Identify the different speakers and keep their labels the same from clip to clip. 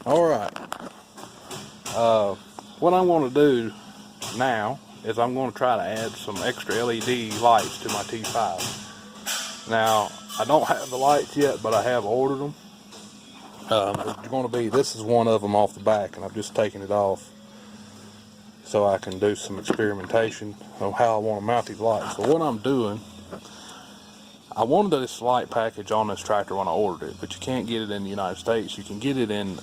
Speaker 1: Alright, what I'm going to do now is I'm going to try to add some extra LED lights to my T5. Now, I don't have the lights yet, but I have ordered them. It's going to be, this is one of them off the back, and I've just taken it off so I can do some experimentation on how I want to mount these lights. So what I'm doing, I wanted this light package on this tractor when I ordered it, but you can't get it in the United States. You can get it in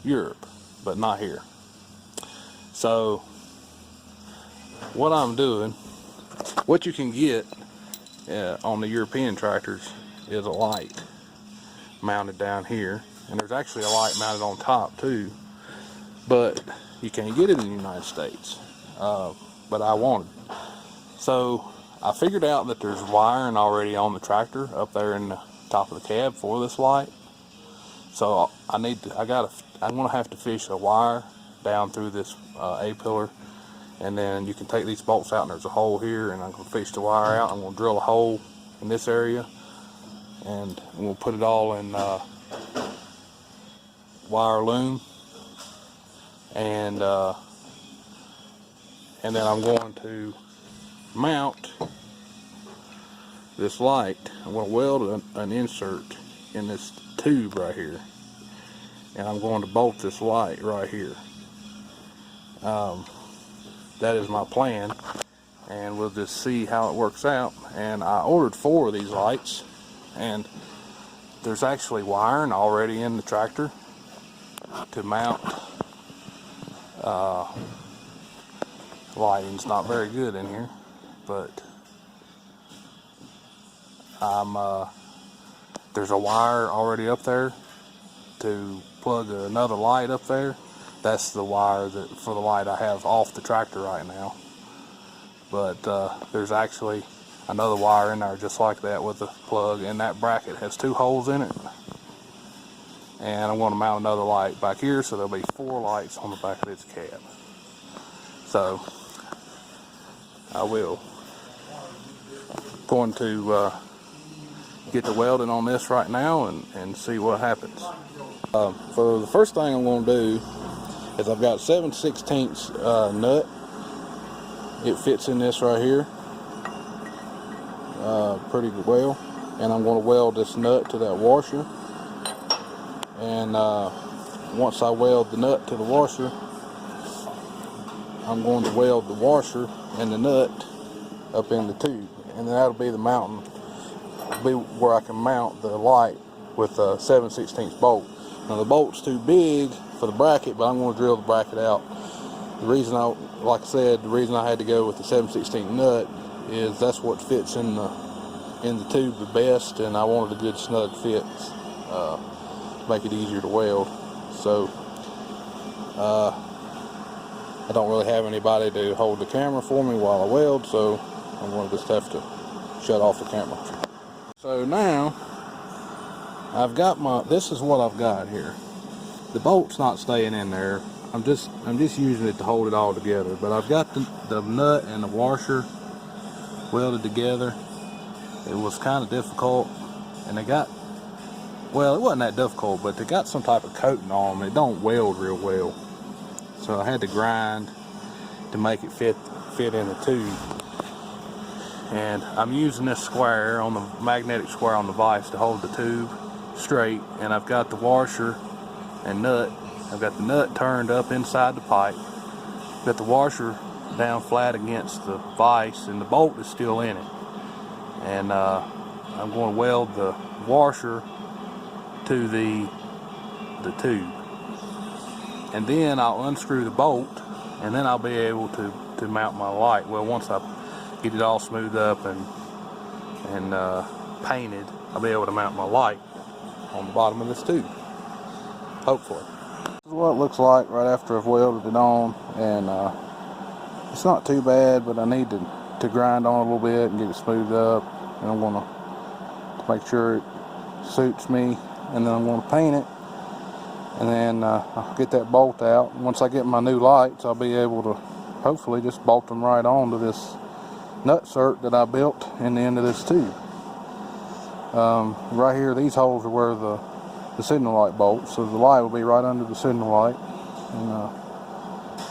Speaker 1: Europe, but not here. So what I'm doing, what you can get on the European tractors is a light mounted down here, and there's actually a light mounted on top too, but you can't get it in the United States. But I wanted it. So I figured out that there's wiring already on the tractor up there in the top of the cab for this light. So I'm gonna have to fish a wire down through this A-pillar, and then you can take these bolts out, and there's a hole here, and I'm gonna fish the wire out. I'm gonna drill a hole in this area, and we'll put it all in wire loom, and then I'm going to mount this light. I'm going to weld an insert in this tube right here, and I'm going to bolt this light right here. That is my plan, and we'll just see how it works out. And I ordered 4 of these lights, and there's actually wiring already in the tractor to mount. Lighting's not very good in here, but there's a wire already up there to plug another light up there. That's the wire for the light I have off the tractor right now. But there's actually another wire in there just like that with a plug, and that bracket has 2 holes in it. And I'm going to mount another light back here, so there'll be 4 lights on the back of this cab. So I will going to get the welding on this right now and see what happens. For the first thing I'm going to do is I've got 7/16 nut. It fits in this right here pretty well, and I'm going to weld this nut to that washer. And once I weld the nut to the washer, I'm going to weld the washer and the nut up in the tube, and then that'll be the mountain, be where I can mount the light with a 7/16 bolt. Now the bolt's too big for the bracket, but I'm going to drill the bracket out. The reason like I said, the reason I had to go with the 7/16 nut is that's what fits in the tube the best, and I wanted a good snug fit, make it easier to weld. So I don't really have anybody to hold the camera for me while I weld, so I'm going to just have to shut off the camera. So now I've got this is what I've got here. The bolt's not staying in there. I'm just using it to hold it all together. But I've got the nut and the washer welded together. It was kind of difficult, and well, it wasn't that difficult, but they got some type of coating on them. It don't weld real well, so I had to grind to make it fit in the tube. And I'm using this square on the magnetic square on the vise to hold the tube straight, and I've got the washer and nut. I've got the nut turned up inside the pipe, got the washer down flat against the vise, and the bolt is still in it. And I'm going to weld the washer to the tube, and then I'll unscrew the bolt, and then I'll be able to mount my light. Well, once I get it all smoothed up and painted, I'll be able to mount my light on the bottom of this tube, hopefully. This is what it looks like right after I've welded it on, and it's not too bad, but I need to grind on a little bit and get it smoothed up, and I'm going to make sure it suits me, and then I'm going to paint it, and then I'll get that bolt out. Once I get my new lights, I'll be able to hopefully just bolt them right onto this nutsert that I built in the end of this tube. Right here, these holes are where the signal light bolt, so the light will be right under the signal light, and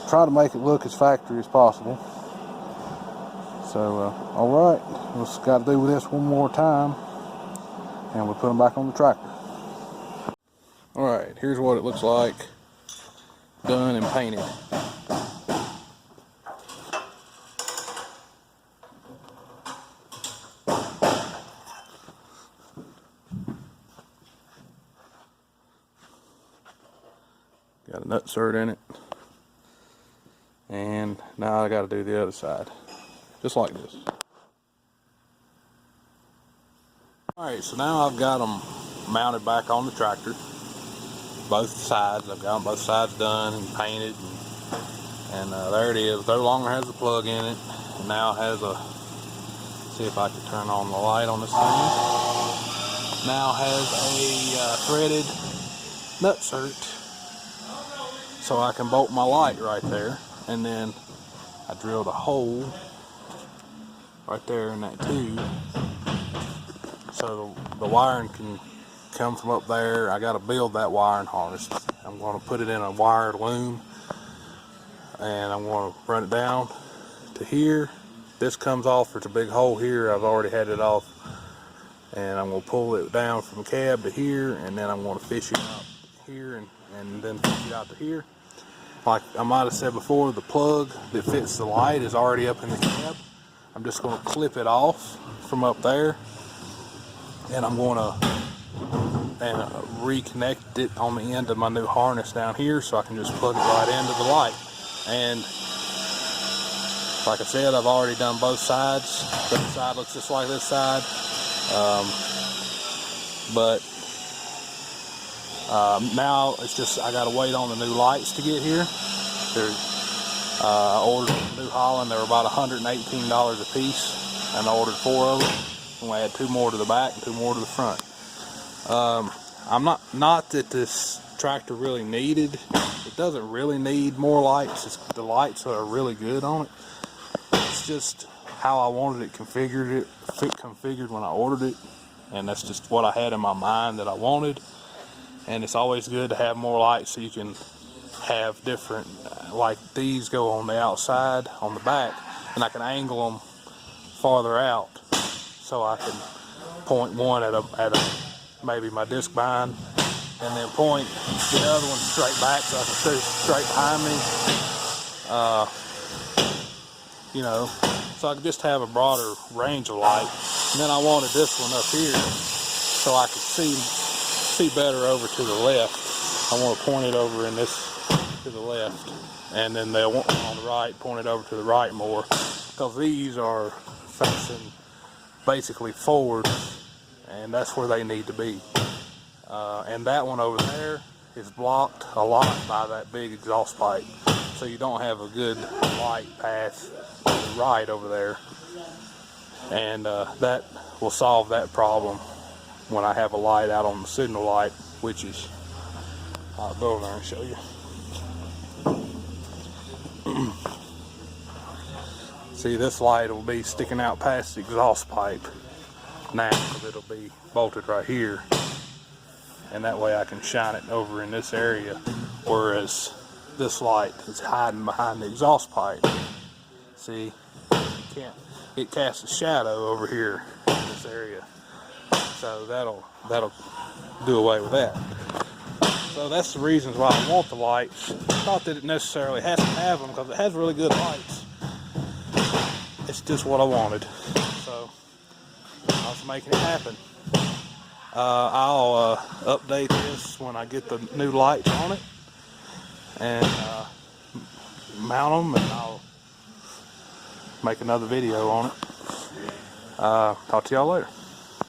Speaker 1: try to make it look as factory as possible. So alright, we've just got to do this one more time, and we'll put them back on the tractor. Alright, here's what it looks like done and painted. Got a nutsert in it, and now I got to do the other side, just like this. Alright, so now I've got them mounted back on the tractor, both sides. I've got them both sides done and painted, and there it is. No longer has a plug in it, and now has a, see if I can turn on the light on this thing. Now has a threaded nutsert, so I can bolt my light right there, and then I drilled a hole right there in that tube, so the wiring can come from up there. I got to build that wiring harness. I'm going to put it in a wired loom, and I'm going to run it down to here. This comes off, there's a big hole here, I've already had it off, and I'm going to pull it down from cab to here, and then I'm going to fish it out here, and then fish it out to here. Like I might have said before, the plug that fits the light is already up in the cab. I'm just going to clip it off from up there, and I'm going to reconnect it on the end of my new harness down here, so I can just plug it right into the light. And like I said, I've already done both sides. This side looks just like this side, but now it's just I gotta wait on the new lights to get here. I ordered from New Holland. They were about $118 a piece, and I ordered 4 of them. And we had 2 more to the back and 2 more to the front. I'm not that this tractor really needed. It doesn't really need more lights. The lights are really good on it. It's just how I wanted it configured when I ordered it, and that's just what I had in my mind that I wanted. And it's always good to have more lights, so you can have different, like these go on the outside, on the back, and I can angle them farther out, so I can point one at a maybe my disc bind, and then point the other one straight back, so I can see straight behind me. You know, so I could just have a broader range of light. And then I wanted this one up here, so I could see better over to the left. I want to point it over in this to the left, and then they want on the right, point it over to the right more, because these are facing basically forward, and that's where they need to be. And that one over there is blocked a lot by that big exhaust pipe, so you don't have a good light path to the right over there, and that will solve that problem when I have a light out on the signal light, which is, I'll go over there and show you. See, this light will be sticking out past the exhaust pipe now, because it'll be bolted right here, and that way I can shine it over in this area, whereas this light is hiding behind the exhaust pipe. See, it casts a shadow over here in this area, so that'll do away with that. So that's the reasons why I want the lights. Not that it necessarily has to have them, because it has really good lights. It's just what I wanted, so I was making it happen. I'll update this when I get the new lights on it, and mount them, and I'll make another video on it. Talk to y'all later.